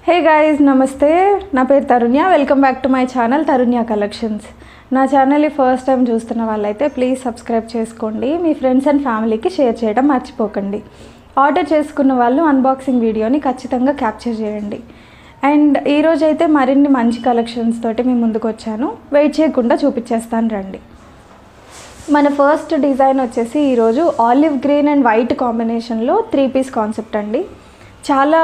Hey guys నమస్తే, నా పేరు Tarunya. Welcome back to my channel Tarunya collections. నా ఛానల్ని ఫస్ట్ టైం చూస్తున్న వాళ్ళైతే ప్లీజ్ సబ్స్క్రైబ్ చేసుకోండి. మీ ఫ్రెండ్స్ అండ్ ఫ్యామిలీకి షేర్ చేయడం మర్చిపోకండి. ఆర్డర్ చేసుకున్న వాళ్ళు అన్బాక్సింగ్ వీడియోని ఖచ్చితంగా క్యాప్చర్ చేయండి. అండ్ ఈరోజు అయితే మరిన్ని మంచి కలెక్షన్స్ తోటి మీ ముందుకు వచ్చాను. వెయిట్ చేయకుండా చూపించేస్తాను రండి. మన ఫస్ట్ డిజైన్ వచ్చేసి ఈరోజు ఆలివ్ గ్రీన్ అండ్ వైట్ కాంబినేషన్లో 3 పీస్ కాన్సెప్ట్ అండి. చాలా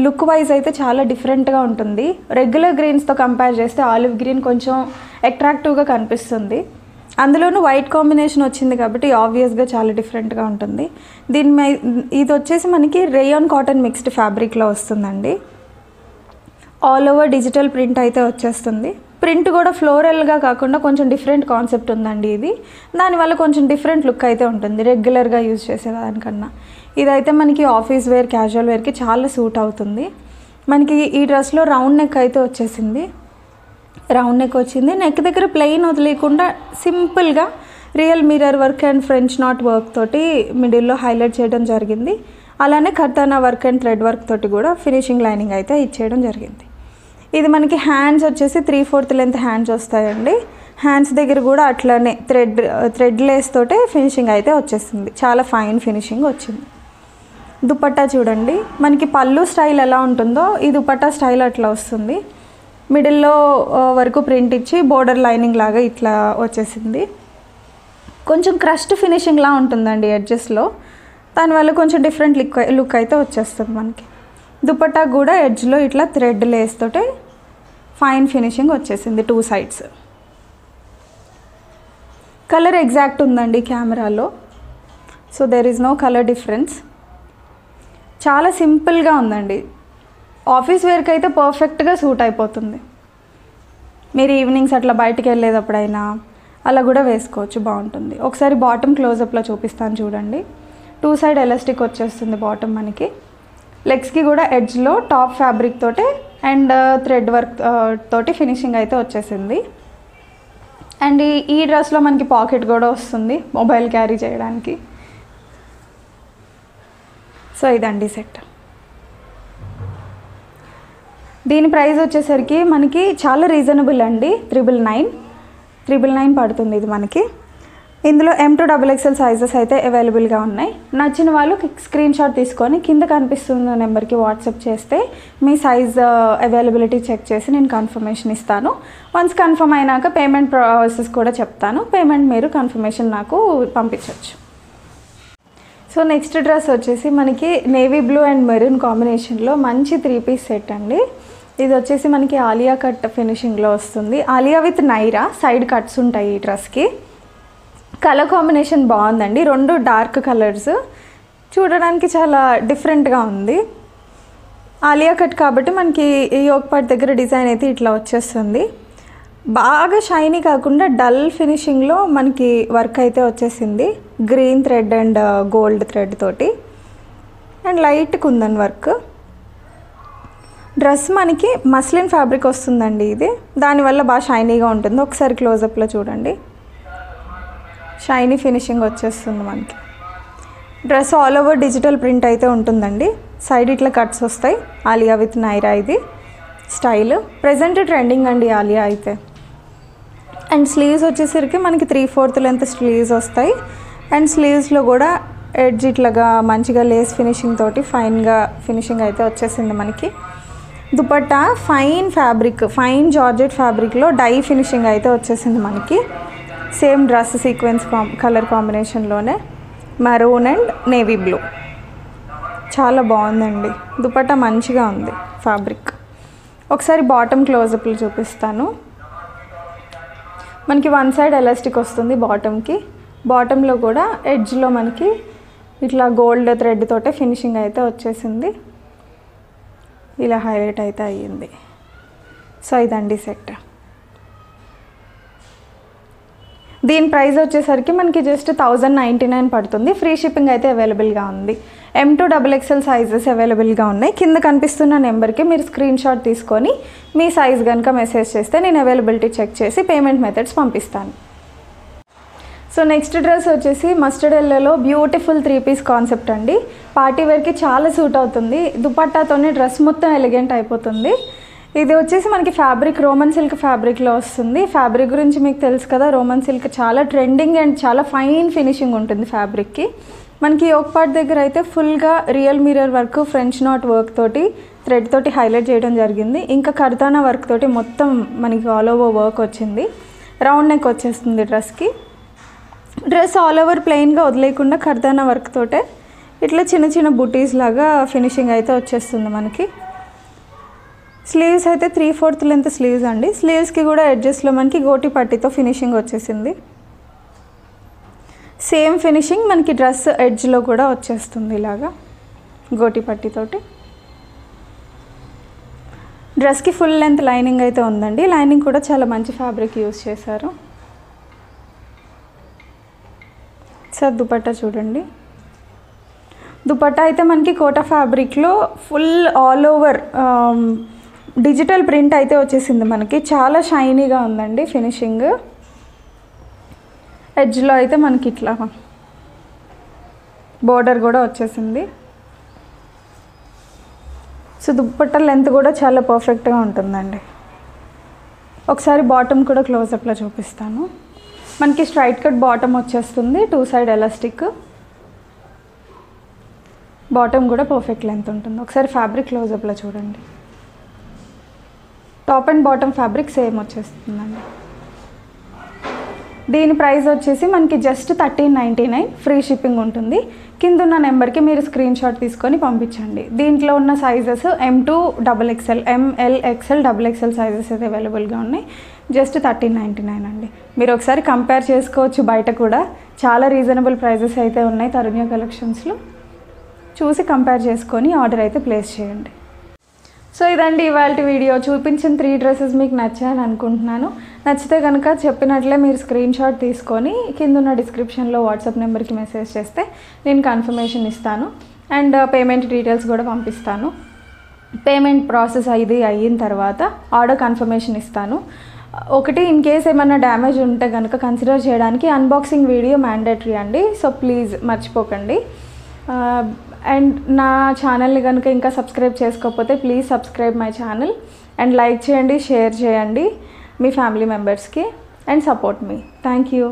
లుక్ వైజ్ అయితే చాలా డిఫరెంట్గా ఉంటుంది. రెగ్యులర్ గ్రీన్స్తో కంపేర్ చేస్తే ఆలివ్ గ్రీన్ కొంచెం అట్రాక్టివ్గా కనిపిస్తుంది. అందులోనూ వైట్ కాంబినేషన్ వచ్చింది కాబట్టి ఆబ్వియస్గా చాలా డిఫరెంట్గా ఉంటుంది. ఇది వచ్చేసి మనకి రేయాన్ కాటన్ మిక్స్డ్ ఫ్యాబ్రిక్లో వస్తుందండి. ఆల్ ఓవర్ డిజిటల్ ప్రింట్ అయితే వచ్చేస్తుంది. ప్రింట్ కూడా ఫ్లోరల్గా కాకుండా కొంచెం డిఫరెంట్ కాన్సెప్ట్ ఉందండి. ఇది దానివల్ల కొంచెం డిఫరెంట్ లుక్ అయితే ఉంటుంది రెగ్యులర్గా యూజ్ చేసేదానికన్నా. ఇదైతే మనకి ఆఫీస్ వేర్, క్యాజువల్ వేర్కి చాలా సూట్ అవుతుంది. మనకి ఈ డ్రెస్లో రౌండ్ నెక్ అయితే వచ్చేసింది. రౌండ్ నెక్ వచ్చింది. నెక్ దగ్గర ప్లెయిన్ వదిలేకుండా సింపుల్గా real mirror work and French knot work తోటి మిడిల్లో హైలైట్ చేయడం జరిగింది. అలానే కర్తానా వర్క్ అండ్ థ్రెడ్ వర్క్ తోటి కూడా ఫినిషింగ్ లైనింగ్ అయితే ఇచ్చేయడం జరిగింది. ఇది మనకి హ్యాండ్స్ వచ్చేసి 3/4 లెంత్ హ్యాండ్స్ వస్తాయండి. హ్యాండ్స్ దగ్గర కూడా అట్లానే థ్రెడ్ లేస్ తోటే ఫినిషింగ్ అయితే వచ్చేసింది. చాలా ఫైన్ ఫినిషింగ్ వచ్చింది. దుపట్టా చూడండి, మనకి పళ్ళు స్టైల్ ఎలా ఉంటుందో ఈ దుపట్టా స్టైల్ అట్లా వస్తుంది. మిడిల్లో వరకు ప్రింట్ ఇచ్చి బోర్డర్ లైనింగ్ లాగా ఇట్లా వచ్చేసింది. కొంచెం క్రస్ట్ ఫినిషింగ్లా ఉంటుందండి ఎడ్జెస్లో. దానివల్ల కొంచెం డిఫరెంట్ లుక్ అయితే వచ్చేస్తుంది మనకి. దుపట్టా కూడా ఎడ్జ్లో ఇట్లా థ్రెడ్ లేస్ తోటే ఫైన్ ఫినిషింగ్ వచ్చేసింది 2 సైడ్స్. కలర్ ఎగ్జాక్ట్ ఉందండి కెమెరాలో, so there is no colour difference. చాలా సింపుల్గా ఉందండి. ఆఫీస్ వేర్కి అయితే పర్ఫెక్ట్గా సూట్ అయిపోతుంది. మీరు ఈవినింగ్స్ అట్లా బయటికి వెళ్ళేటప్పుడైనా అలా కూడా వేసుకోవచ్చు, బాగుంటుంది. ఒకసారి బాటమ్ క్లోజప్లో చూపిస్తాను చూడండి. 2 సైడ్ ఎలాస్టిక్ వచ్చేస్తుంది బాటమ్ మనకి. లెగ్స్కి కూడా ఎడ్జ్లో టాప్ ఫ్యాబ్రిక్ తోటి అండ్ థ్రెడ్ వర్క్ తోటి ఫినిషింగ్ అయితే వచ్చేసింది. అండ్ ఈ డ్రెస్లో మనకి పాకెట్ కూడా వస్తుంది మొబైల్ క్యారీ చేయడానికి. సో ఇదండి సెట్. దీని ప్రైస్ వచ్చేసరికి మనకి చాలా రీజనబుల్ అండి. 999 పడుతుంది ఇది మనకి. ఇందులో M to XXL సైజెస్ అయితే అవైలబుల్గా ఉన్నాయి. నచ్చిన వాళ్ళు స్క్రీన్ షాట్ తీసుకొని కింద కనిపిస్తున్న నెంబర్కి వాట్సాప్ చేస్తే మీ సైజ్ అవైలబిలిటీ చెక్ చేసి నేను కన్ఫర్మేషన్ ఇస్తాను. వన్స్ కన్ఫర్మ్ అయినాక పేమెంట్ ప్రాసెస్ కూడా చెప్తాను. పేమెంట్ మీరు కన్ఫర్మేషన్ నాకు పంపించవచ్చు. సో నెక్స్ట్ డ్రెస్ వచ్చేసి మనకి నేవీ బ్లూ అండ్ మెరూన్ కాంబినేషన్లో మంచి 3 పీస్ సెట్ అండి. ఇది వచ్చేసి మనకి ఆలియా కట్ ఫినిషింగ్లో వస్తుంది. Alia with Naira side cuts ఉంటాయి ఈ డ్రెస్కి. కలర్ కాంబినేషన్ బాగుందండి. 2 డార్క్ కలర్స్, చూడడానికి చాలా డిఫరెంట్గా ఉంది. ఆలియా కట్ కాబట్టి మనకి యోక్ పార్ట్ దగ్గర డిజైన్ అయితే ఇట్లా వచ్చేస్తుంది. బాగా షైనీ కాకుండా డల్ ఫినిషింగ్లో మనకి వర్క్ అయితే వచ్చేసింది. Green thread and gold thread తోటి and light kundan work. Dress మనకి మస్లిన్ ఫ్యాబ్రిక్ వస్తుందండి. ఇది దానివల్ల బాగా షైనీగా ఉంటుంది. ఒకసారి క్లోజప్లో చూడండి, షైనీ ఫినిషింగ్ వచ్చేస్తుంది మనకి. Dress all over digital print అయితే ఉంటుందండి. సైడ్ ఇట్లా కట్స్ వస్తాయి. ఆలియా విత్ నైరా ఇది స్టైల్. ప్రజెంట్ ట్రెండింగ్ అండి ఆలియా అయితే. అండ్ స్లీవ్స్ వచ్చేసరికి మనకి 3/4 లెంత్ స్లీవ్స్ వస్తాయి. అండ్ స్లీవ్స్లో కూడా ఎడ్జ్ ఇట్లాగా మంచిగా లేస్ ఫినిషింగ్ తోటి ఫైన్గా ఫినిషింగ్ అయితే వచ్చేసింది మనకి. Dupatta fine fabric, fine georgette ఫ్యాబ్రిక్లో డై ఫినిషింగ్ అయితే వచ్చేసింది మనకి. సేమ్ డ్రెస్ సీక్వెన్స్ కలర్ కాంబినేషన్లోనే మరూన్ అండ్ నేవీ బ్లూ. చాలా బాగుందండి. దుపట్టా మంచిగా ఉంది ఫ్యాబ్రిక్. ఒకసారి బాటమ్ క్లోజప్లు చూపిస్తాను. మనకి 1 సైడ్ ఎలాస్టిక్ వస్తుంది బాటమ్కి. బాటంలో కూడా ఎడ్జ్లో మనకి ఇట్లా గోల్డ్ థ్రెడ్ తోటే ఫినిషింగ్ అయితే వచ్చేసింది. ఇలా హైలైట్ అయితే అయ్యింది. సో ఇదండి సెట్. దీని ప్రైస్ వచ్చేసరికి మనకి జస్ట్ 1099 పడుతుంది. ఫ్రీ షిప్పింగ్ అయితే అవైలబుల్గా ఉంది. M to XXL సైజెస్ అవైలబుల్గా ఉన్నాయి. కింద కనిపిస్తున్న నెంబర్కి మీరు స్క్రీన్ షాట్ తీసుకొని మీ సైజ్ కనుక మెసేజ్ చేస్తే నేను అవైలబిలిటీ చెక్ చేసి పేమెంట్ మెథడ్స్ పంపిస్తాను. సో నెక్స్ట్ డ్రెస్ వచ్చేసి మస్టర్డ్ ఎల్లోలో బ్యూటిఫుల్ 3-పీస్ కాన్సెప్ట్ అండి. పార్టీ వేర్కి చాలా సూట్ అవుతుంది. దుపట్టాతోనే డ్రెస్ మొత్తం ఎలిగెంట్ అయిపోతుంది. ఇది వచ్చేసి మనకి ఫ్యాబ్రిక్ రోమన్ సిల్క్ ఫ్యాబ్రిక్లో వస్తుంది. ఫ్యాబ్రిక్ గురించి మీకు తెలుసు కదా, రోమన్ సిల్క్ చాలా ట్రెండింగ్ అండ్ చాలా ఫైన్ ఫినిషింగ్ ఉంటుంది ఫ్యాబ్రిక్కి. మనకి యోక్ పార్ట్ దగ్గర అయితే ఫుల్గా real mirror work, French knot work తోటి థ్రెడ్ తోటి హైలైట్ చేయడం జరిగింది. ఇంకా కర్దానా వర్క్ తోటి మొత్తం మనకి ఆల్ ఓవర్ వర్క్ వచ్చింది. రౌండ్ నెక్ వచ్చేస్తుంది డ్రెస్కి. డ్రెస్ ఆల్ ఓవర్ ప్లెయిన్గా వదిలేయకుండా కర్దానా వర్క్ తోటే ఇట్లా చిన్న చిన్న బుటీస్ లాగా ఫినిషింగ్ అయితే వచ్చేస్తుంది మనకి. స్లీవ్స్ అయితే 3/4 లెంత్ స్లీవ్స్ అండి. స్లీవ్స్కి కూడా ఎడ్జెస్లో మనకి గోటి పట్టితో ఫినిషింగ్ వచ్చేసింది. సేమ్ ఫినిషింగ్ మనకి డ్రెస్ ఎడ్జ్లో కూడా వచ్చేస్తుంది ఇలాగా గోటి పట్టితోటి. డ్రెస్కి ఫుల్ లెంత్ లైనింగ్ అయితే ఉందండి. లైనింగ్ కూడా చాలా మంచి ఫ్యాబ్రిక్ యూజ్ చేశారు. సార్ దుపట్టా చూడండి. దుపట్టా అయితే మనకి కోటా ఫ్యాబ్రిక్లో full all over digital print అయితే వచ్చేసింది మనకి. చాలా షైనీగా ఉందండి ఫినిషింగ్. ఎడ్జ్లో అయితే మనకి ఇట్లా బోర్డర్ కూడా వచ్చేసింది. సో దుపట్టా లెంత్ కూడా చాలా పర్ఫెక్ట్గా ఉంటుందండి. ఒకసారి బాటమ్ కూడా క్లోజప్లో చూపిస్తాను. మనకి స్ట్రైట్ కట్ బాటమ్ వచ్చేస్తుంది. 2 సైడ్ ఎలాస్టిక్. బాటమ్ కూడా పర్ఫెక్ట్ లెంత్ ఉంటుంది. ఒకసారి ఫ్యాబ్రిక్ క్లోజప్లో చూడండి. Top and bottom fabric same వచ్చేస్తుందండి. దీని ప్రైస్ వచ్చేసి మనకి జస్ట్ 1399. ఫ్రీ షిప్పింగ్ ఉంటుంది. కింద ఉన్న నెంబర్కి మీరు స్క్రీన్ షాట్ తీసుకొని పంపించండి. దీంట్లో ఉన్న sizes M2 XXL, ML, XL, XXL sizes అయితే అవైలబుల్గా ఉన్నాయి. జస్ట్ 1399 అండి. మీరు ఒకసారి కంపేర్ చేసుకోవచ్చు. బయట కూడా చాలా రీజనబుల్ ప్రైజెస్ అయితే ఉన్నాయి తరుణ్య కలెక్షన్స్లో. చూసి కంపేర్ చేసుకొని ఆర్డర్ అయితే ప్లేస్ చేయండి. సో ఇదండి ఇవాళ వీడియో. చూపించిన 3 డ్రెస్సెస్ మీకు నచ్చాయని అనుకుంటున్నాను. నచ్చితే కనుక చెప్పినట్లే మీరు స్క్రీన్ షాట్ తీసుకొని కింద ఉన్న డిస్క్రిప్షన్లో వాట్సాప్ నెంబర్కి మెసేజ్ చేస్తే నేను కన్ఫర్మేషన్ ఇస్తాను. అండ్ పేమెంట్ డీటెయిల్స్ కూడా పంపిస్తాను. పేమెంట్ ప్రాసెస్ అయిన తర్వాత ఆర్డర్ కన్ఫర్మేషన్ ఇస్తాను. ఒకటి ఇన్ కేస్ ఏమైనా డ్యామేజ్ ఉంటే కనుక కన్సిడర్ చేయడానికి అన్బాక్సింగ్ వీడియో మ్యాండేటరీ అండి. సో ప్లీజ్ మర్చిపోకండి. అండ్ నా ఛానల్ని కనుక ఇంకా సబ్స్క్రైబ్ చేసుకోకపోతే please subscribe my channel and like చేయండి, షేర్ చేయండి మీ ఫ్యామిలీ మెంబర్స్కి and support me. Thank you.